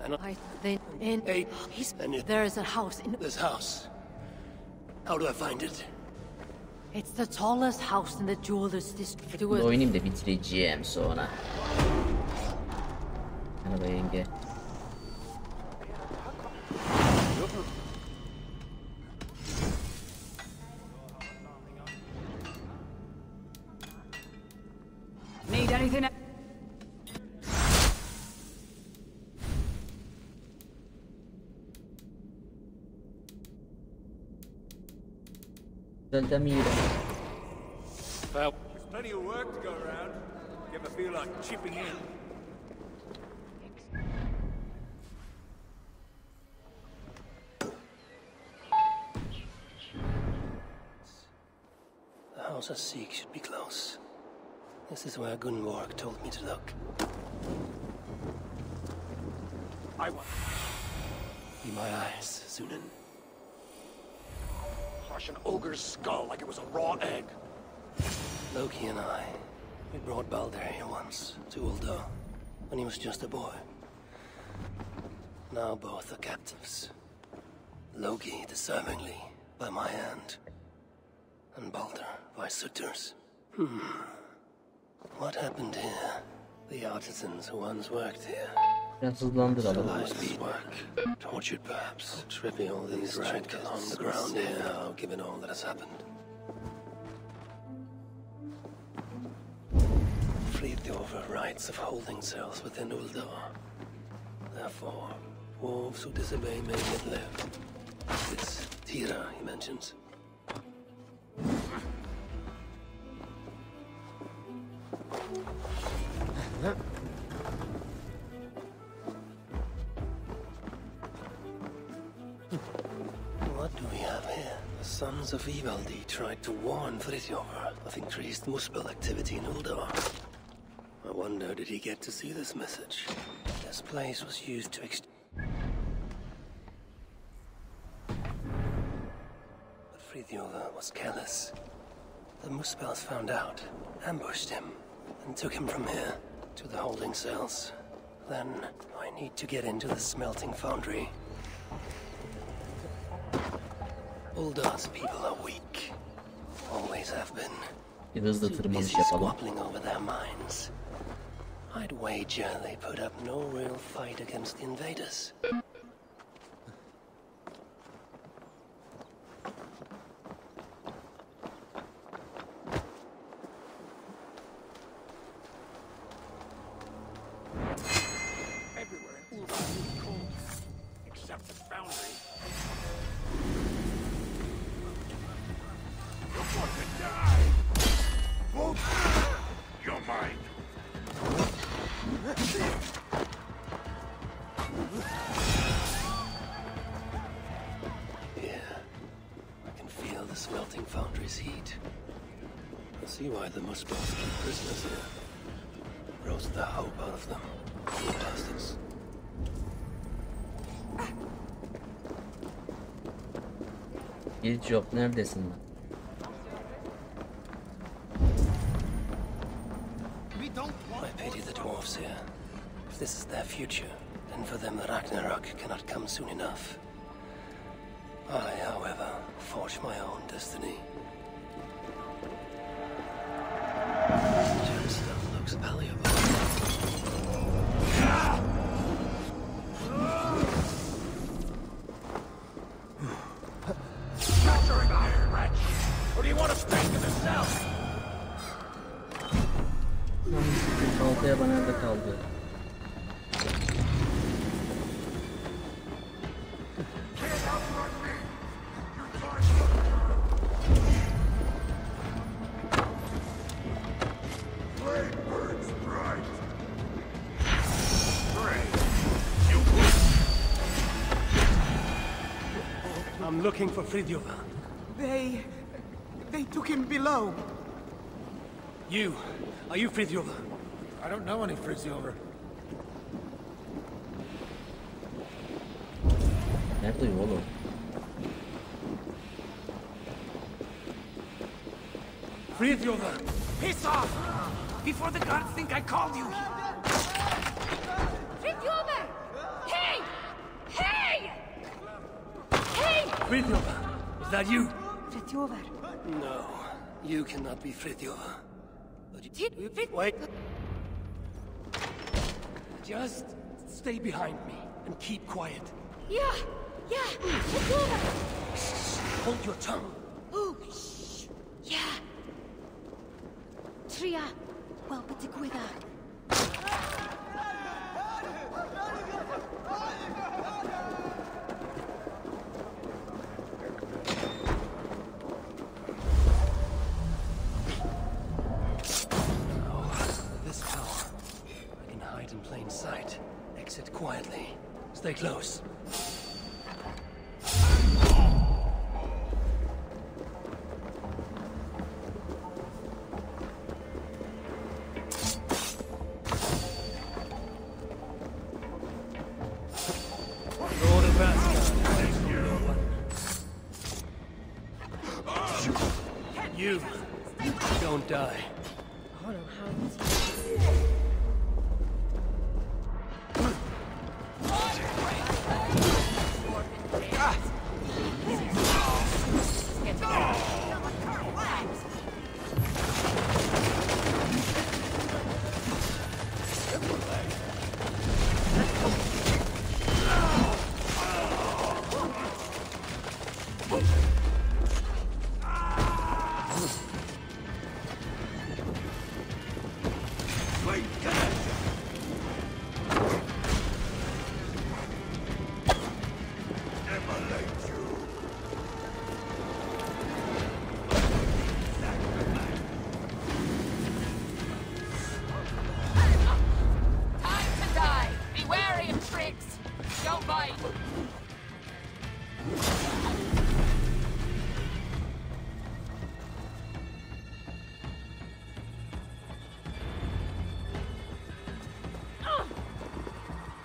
And I then in there is a house in this house. How do I find it? It's the tallest house in the jewelers district. Bu oyunu da bitireceğim sonra. Merhaba yenge. Need anything? Düzeltemiyorum. Well, there's plenty of work to go around. You ever feel like chipping in? The house I seek should be close. This is where Gunborg told me to look. Be my eyes, Sunan. Crush an ogre's skull like it was a raw egg. Loki and I, we brought Baldur here once, to Uldar, when he was just a boy. Now both are captives. Loki deservingly by my hand, and Baldur by Surtur's. What happened here? The artisans who once worked here. Biraz hızlandıralım. Work, tortured perhaps, trivial these right along the ground here now, given all that has happened. Freed the overrights of holding cells within Uldar. Therefore, wolves who disobey may yet live. This Tira, he mentions. What do we have here? The sons of Ivaldi tried to warn Friðjofr of increased Muspel activity in Uldar. I wonder, did he get to see this message? This place was used to But Friðjofr was careless. The Muspels found out, ambushed him, and took him from here to the holding cells. Then I need to get into the smelting foundry. Uldar's people are weak. Always have been. Bir hızlı Too tırmanış busy yapalım. squabbling over their minds. I'd wager they put up no real fight against the invaders. Everywhere in Ulva is cold, except the foundry. You're going to die! Whoa. You're mine! Yeah, I can feel the smelting foundry's heat. I see why the Muspels keep prisoners here. Roast the hope out of them. You bastards. Hiç yok, neredesin lan? I pity the dwarves here. If this is their future, then for them the Ragnarok cannot come soon enough. I, however, forge my own destiny. Gemstone looks valuable. Capturing iron, wretch! Or do you want to stay to the south? Altıya bana nerede kaldı? I'm looking for Fridtjof. They took him below. You, are you Fridtjof? I don't know any Fridtjof. Neredeyim oğlum? Fridtjof! Piss off! Before the guards think I called you! Fridtjof! Hey! Hey! Hey! Fridtjof! Is that you? Fridtjof. No, you cannot be Fridtjof. Wait. Just stay behind me and keep quiet. Yeah! Fridtjof! Hold your tongue. Oh, shh! Yeah! Tria, wel beth digwydda. This power, I can hide in plain sight. Exit quietly. Stay close. You don't die. Oh no, how?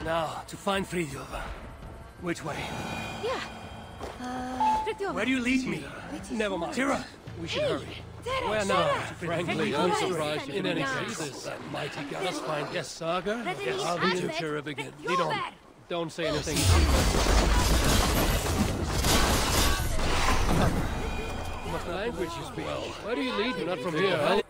Now, to find Fridtjof. Which way? Yeah. Fridtjof. Where do you lead me? Never mind. Tira, we should hurry. Where now? Frankly, I'm surprised in any case. This mighty god. Let's find Yes Saga. Yes, I'll be Tira begin. Lead on. Don't say anything. language you speak? Where do you lead? You're not from here.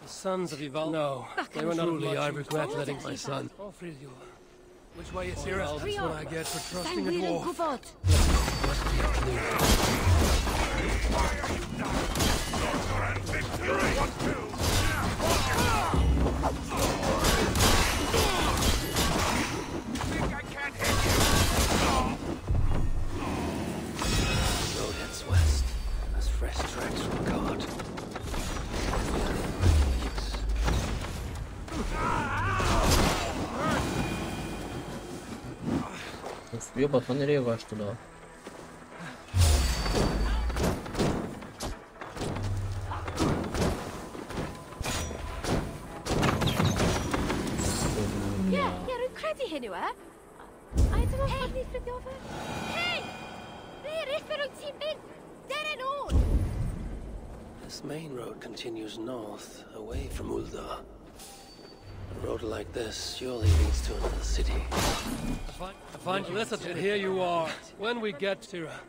The sons of Valhalla. No, they were not truly. I regret letting my son. Oh, Fridio. Which way is here? That's what I get for trusting a dwarf. Road heads west, as fresh tracks from God. Suya batan nereye kaçtı la? This main road continues north, away from Ul'dah. A road like this surely leads to another city. I find Felicity, and here you are. When we get to her.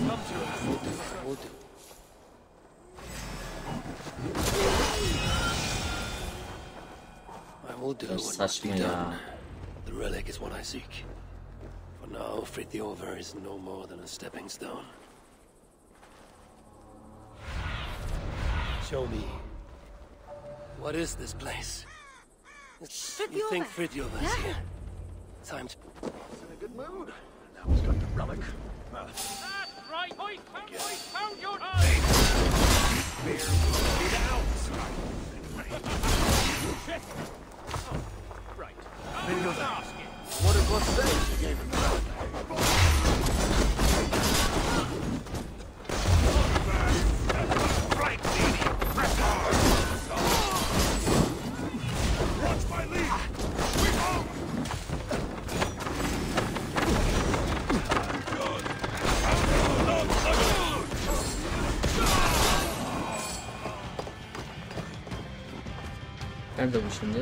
Come to her. We'll do. I will do what must be done. The relic is what I seek. For now, Frithjof is no more than a stepping stone. Show me. What is this place? You think Frithjof is here? Time to... He's in a good mood. Now he's got the relic. Well, That's right! Found your Right. Frithjof asking. What did one say? She gave him the relic. Right, lady. Press hard. Watch my lead. We home. Nerede bu şimdi?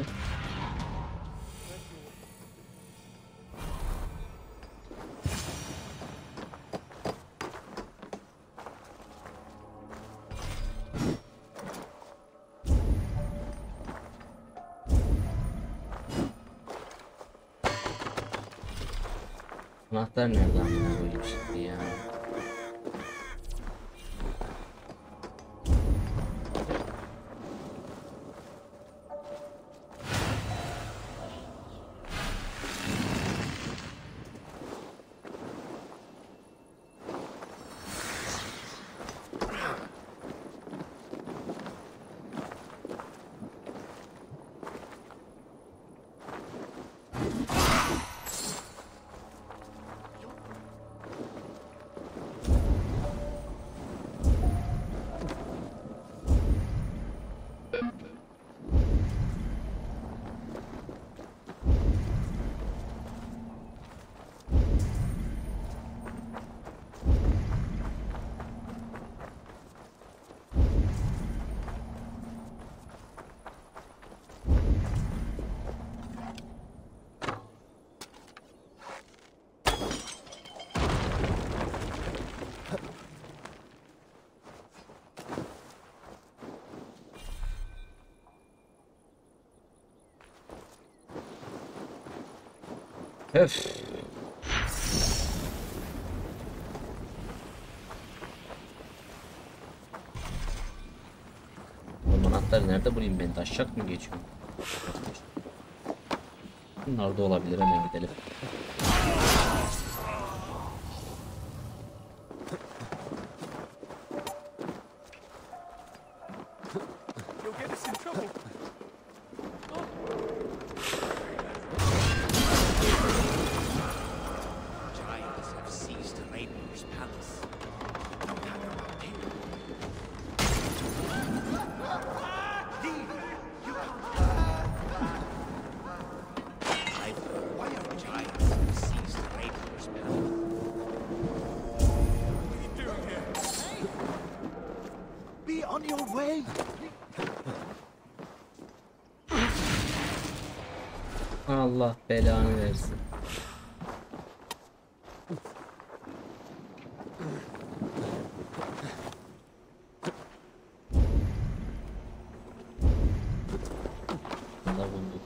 Anahtar nerede amına koyayım şimdi ya? Öf. Bu anahtarı nerede bulayım ben? Taşacak mı geçiyorum? Bunlar da olabilir, hemen gidelim. Why are giants Allah belanı versin. Da bulduk.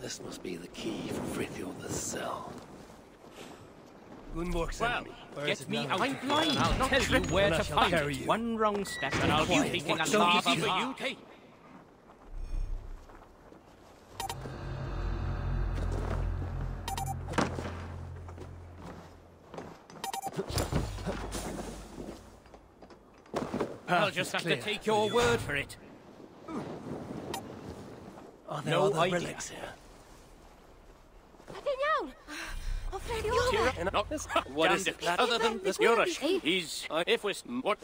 This must be the key for Frithjof's cell. Well, get me out of here, and I'll tell you where to find it. One wrong step, and I'll be taking a lava bath. I'll just have to take your word for it. Are there No other idea. relics here? What is it? Other than this, you're a he's if we what?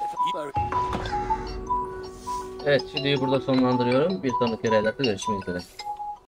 Evet, videoyu burada sonlandırıyorum. Bir sonraki relatta görüşmek üzere.